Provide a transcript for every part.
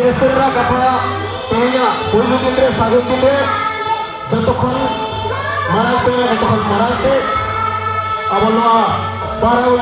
রেস্টুরেন্টরা কাঠা পেয়া পূর্ব কেন্দ্রে স্বাগত কেন্দ্রে যতক্ষণ মারাইতে ততক্ষণ মারাইতে আবহাওয়া পারাও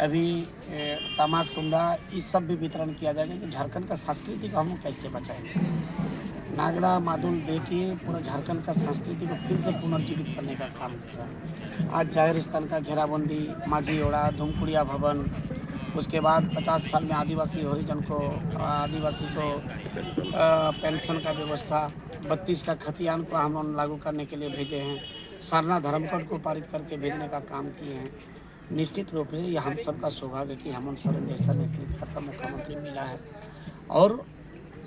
अभी तमाक टुंडा ये सब भी वितरण किया जाएगा कि झारखंड का संस्कृति को हम कैसे बचाएंगे। नागड़ा मादुल दे के पूरा झारखंड का संस्कृति को फिर से पुनर्जीवित करने का काम कर रहा है। आज जाहिर स्थान का घेराबंदी, माझी ओड़ा, धूमकुड़िया भवन, उसके बाद 50 साल में आदिवासी हरिजन को पेंशन का व्यवस्था, 32 का खतियान को हम लागू करने के लिए भेजे हैं। सरना धर्मकोड को पारित करके भेजने का काम किए हैं। निश्चित रूप से यह हम सबका सौभाग्य कि हेमंत सोरेन जैसा नेतृत्व करता मुख्यमंत्री मिला है और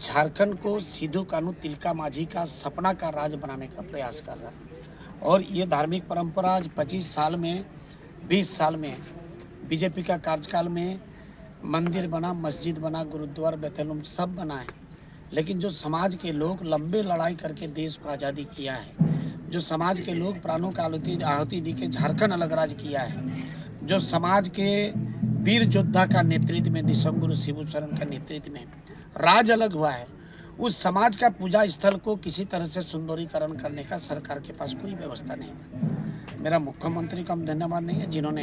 झारखंड को सिद्धू कान्हू तिलका माझी का सपना का राज बनाने का प्रयास कर रहा है। और ये धार्मिक परंपरा आज 25 साल में 20 साल में बीजेपी का कार्यकाल में मंदिर बना, मस्जिद बना, गुरुद्वारा, बेतलुम सब बना है। लेकिन जो समाज के लोग लंबे लड़ाई करके देश को आज़ादी किया है, जो समाज के लोग प्राणों का आहुति दी के झारखंड अलग राज्य किया है, जो समाज के वीर योद्धा का नेतृत्व में दिसंगुरु शिबू सोरेन का नेतृत्व में राज अलग हुआ है, उस समाज का पूजा स्थल को किसी तरह से सुंदरीकरण करने का सरकार के पास कोई व्यवस्था नहीं था। मेरा मुख्यमंत्री का धन्यवाद नहीं है जिन्होंने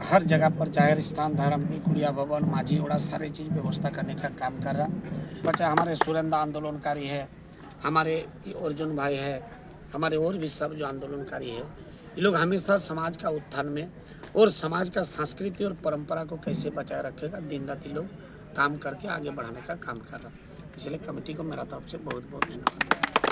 हर जगह पर जाहिर स्थान, धर्मकुड़िया भवन, माझी ओड़ा सारी चीज़ व्यवस्था करने का काम कर रहा। बच्चा हमारे सुरेंद्र आंदोलनकारी है, हमारे अर्जुन भाई है, हमारे और भी सब जो आंदोलनकारी है, ये लोग हमेशा समाज का उत्थान में और समाज का संस्कृति और परंपरा को कैसे बचाए रखेगा दिन रात लोग काम करके आगे बढ़ाने का काम कर रहा है। इसलिए कमेटी को मेरा तरफ से बहुत बहुत धन्यवाद।